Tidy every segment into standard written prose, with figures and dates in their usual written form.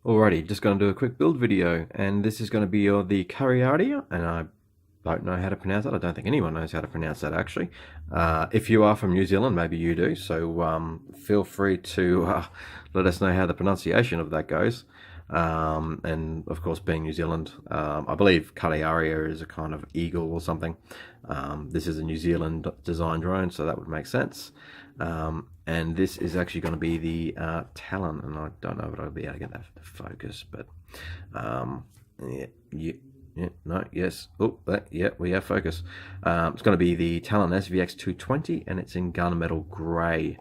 Alrighty, just going to do a quick build video, and this is going to be the Karearea, and I don't know how to pronounce that. I don't think anyone knows how to pronounce that, actually. If you are from New Zealand, maybe you do, so feel free to let us know how the pronunciation of that goes. And of course, being New Zealand, I believe Karearea is a kind of eagle or something. This is a New Zealand design drone, so that would make sense. And this is actually going to be the Talon, and I don't know if I'll be able to get that to focus, but yes. Oh, yeah, we have focus. It's going to be the Talon SVX 220, and it's in gunmetal grey.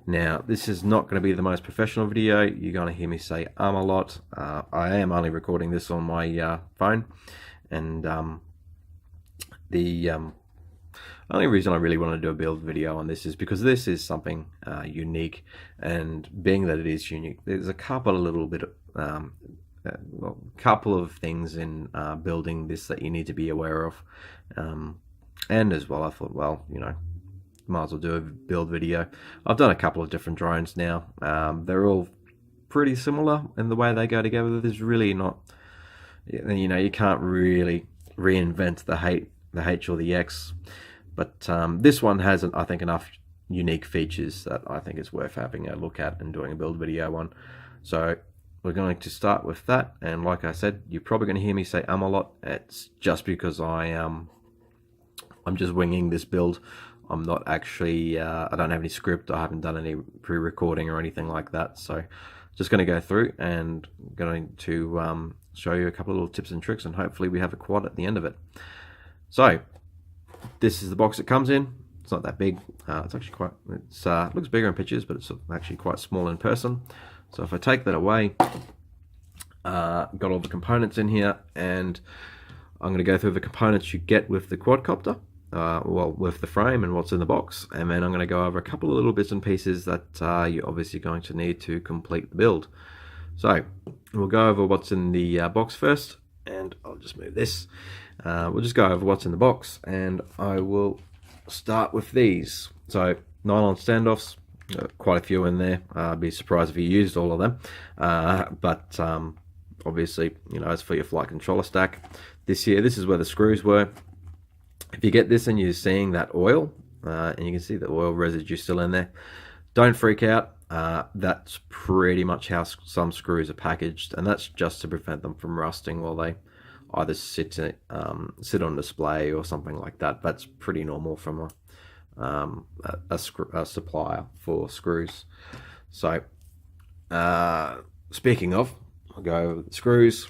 Now, this is not going to be the most professional video. You're going to hear me say a lot. I am only recording this on my phone, and the only reason I really want to do a build video on this is because this is something unique, and being that it is unique, there's a couple of little bit of couple of things in building this that you need to be aware of, and as well I thought, well, might as well do a build video. I've done a couple of different drones now. They're all pretty similar in the way they go together. There's really not, you can't really reinvent the H or the X, but this one has, I think, enough unique features that I think it's worth having a look at and doing a build video on. So we're going to start with that, and like I said, you're probably going to hear me say a lot. It's just because I'm just winging this build. I'm not actually, I don't have any script. I haven't done any pre-recording or anything like that. So just going to go through and going to show you a couple of little tips and tricks, and hopefully we have a quad at the end of it. So this is the box it comes in. It's not that big. It's actually quite, it looks bigger in pictures, but it's actually quite small in person. So if I take that away, got all the components in here, and I'm going to go through the components you get with the quadcopter. Well, with the frame and what's in the box, and then I'm going to go over a couple of little bits and pieces that you're obviously going to need to complete the build. So we'll go over what's in the box first, and I'll just move this. We'll just go over what's in the box, and I will start with these. So nylon standoffs, quite a few in there. I'd be surprised if you used all of them, but obviously, it's for your flight controller stack. This is where the screws were. If you get this and you're seeing that oil, and you can see the oil residue still in there, don't freak out. That's pretty much how some screws are packaged, and that's just to prevent them from rusting while they either sit on display or something like that. That's pretty normal from a supplier for screws. So speaking of, I'll go over the screws.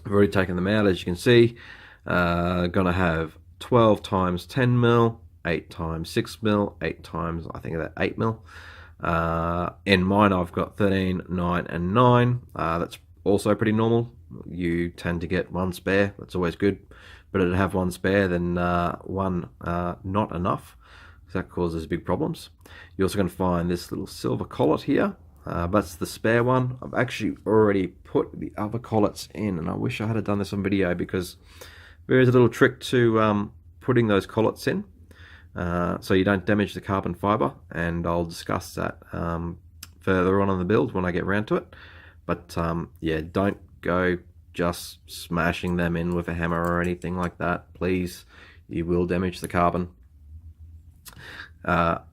I've already taken them out, as you can see. Gonna have 12 times 10 mil, 8 times 6 mil, 8 times, I think, that 8 mil. In mine, I've got 13, 9, and 9. That's also pretty normal. You tend to get one spare. That's always good. Better to have one spare than one not enough, because that causes big problems. You're also going to find this little silver collet here. That's the spare one. I've actually already put the other collets in, and I wish I had done this on video, because there is a little trick to putting those collets in so you don't damage the carbon fiber, and I'll discuss that further on in the build when I get around to it. But yeah, don't go just smashing them in with a hammer or anything like that, please. You will damage the carbon. Other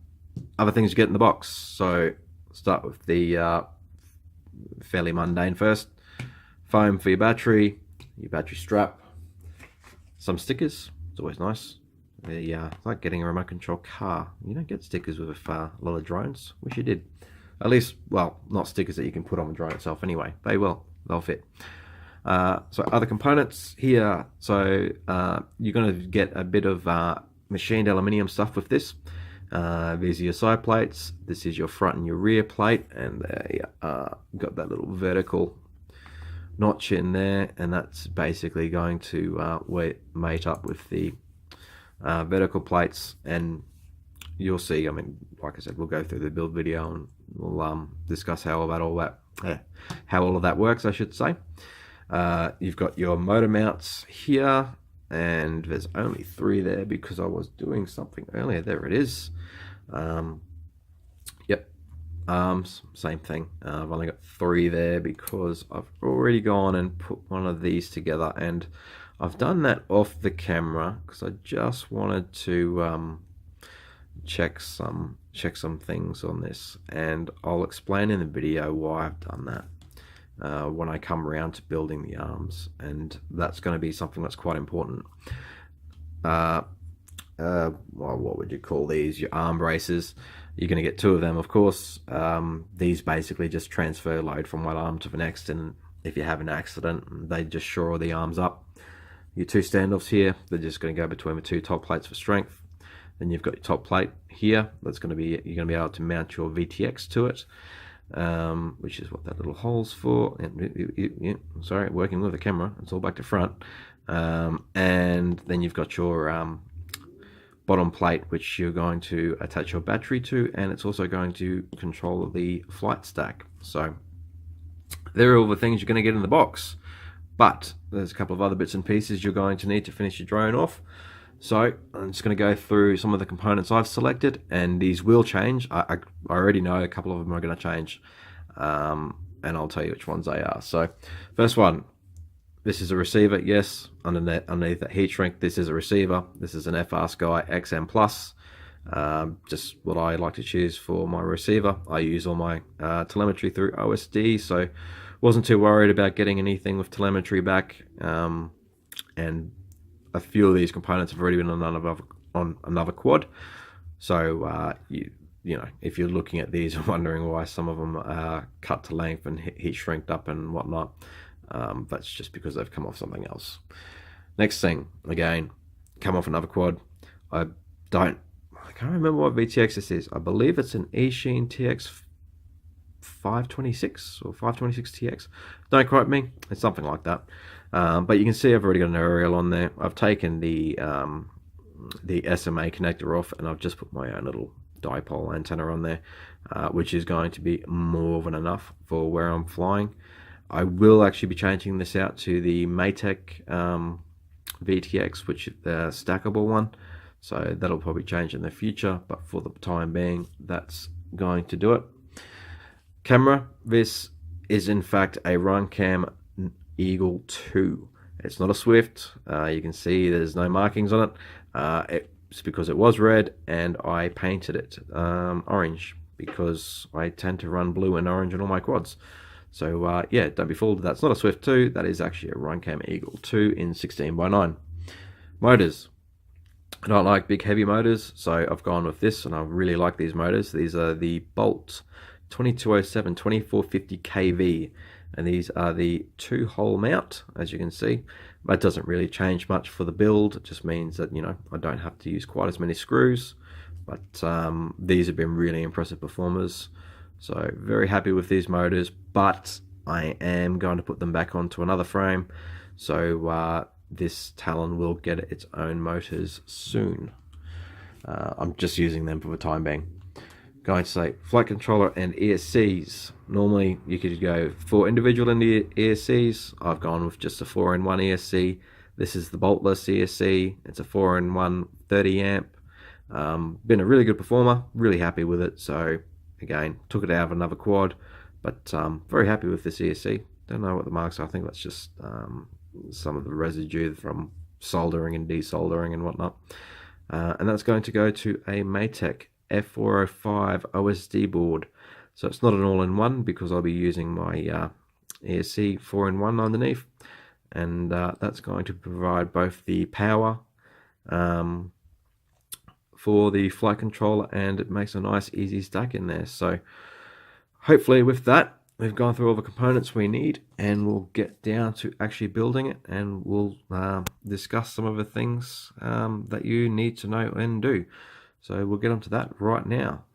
things you get in the box. So start with the fairly mundane first. Foam for your battery strap, some stickers. It's always nice. It's like getting a remote control car. You don't get stickers with a lot of drones. Wish you did. At least, well, not stickers that you can put on the drone itself anyway. They'll fit. So other components here. So you're going to get a bit of machined aluminium stuff with this. These are your side plates. This is your front and your rear plate, and they got that little vertical notch in there, and that's basically going to mate up with the vertical plates. And you'll see, I mean, like I said, we'll go through the build video and we'll discuss how all of that works, I should say. You've got your motor mounts here, and there's only 3 there because I was doing something earlier. There it is. Yep. Arms, same thing. I've only got 3 there because I've already gone and put one of these together, and I've done that off the camera because I just wanted to check some things on this, and I'll explain in the video why I've done that when I come around to building the arms, and that's going to be something that's quite important. Well, what would you call these? Your arm braces. You're going to get 2 of them, of course. These basically just transfer load from one arm to the next, and if you have an accident, they just shore the arms up. Your 2 standoffs here, they're just going to go between the 2 top plates for strength. Then you've got your top plate here. That's going to be, you're going to be able to mount your VTX to it, which is what that little hole's for. Sorry, working with the camera. It's all back to front. And then you've got your bottom plate, which you're going to attach your battery to, and it's also going to control the flight stack. So there are all the things you're going to get in the box, but there's a couple of other bits and pieces you're going to need to finish your drone off. So I'm just going to go through some of the components I've selected, and these will change. I already know a couple of them are going to change, and I'll tell you which ones they are. So first one, this is a receiver. Yes, underneath that heat shrink, this is a receiver. This is an FR Sky XM Plus. Just what I like to choose for my receiver. I use all my telemetry through OSD, so wasn't too worried about getting anything with telemetry back. And a few of these components have already been on another quad. So you know, if you're looking at these and wondering why some of them are cut to length and heat shrinked up and whatnot, that's just because they've come off something else. Next thing, again, come off another quad. I can't remember what VTX this is. I believe it's an Eachine TX 526 or 526 TX. Don't quote me. It's something like that. But you can see I've already got an aerial on there. I've taken the SMA connector off, and I've just put my own little dipole antenna on there, which is going to be more than enough for where I'm flying. I will actually be changing this out to the Maytech VTX, which is the stackable one. So that'll probably change in the future, but for the time being, that's going to do it. Camera, this is in fact a Runcam Eagle 2. It's not a Swift. You can see there's no markings on it. It's because it was red and I painted it orange, because I tend to run blue and orange on all my quads. So yeah, don't be fooled. That's not a Swift 2. That is actually a Runcam Eagle 2 in 16:9. Motors. I don't like big heavy motors, so I've gone with this, and I really like these motors. These are the Bolt 2207 2450 kV, and these are the 2-hole mount, as you can see. That doesn't really change much for the build. It just means that, you know, I don't have to use quite as many screws, but these have been really impressive performers. So very happy with these motors, but I am going to put them back onto another frame. So this Talon will get its own motors soon. I'm just using them for the time being. Going to say flight controller and ESCs. Normally you could go for individual in the ESCs. I've gone with just a 4-in-1 ESC. This is the boltless ESC. It's a 4-in-1 30 amp. Been a really good performer. Really happy with it. So again, took it out of another quad, but very happy with this ESC. Don't know what the marks are. I think that's just some of the residue from soldering and desoldering and whatnot. And that's going to go to a Maytech F405 OSD board. So it's not an all-in-one, because I'll be using my ESC 4-in-1 underneath, and that's going to provide both the power for the flight controller, and it makes a nice easy stack in there. So hopefully with that, we've gone through all the components we need, and we'll get down to actually building it, and we'll discuss some of the things that you need to know and do. So we'll get onto that right now.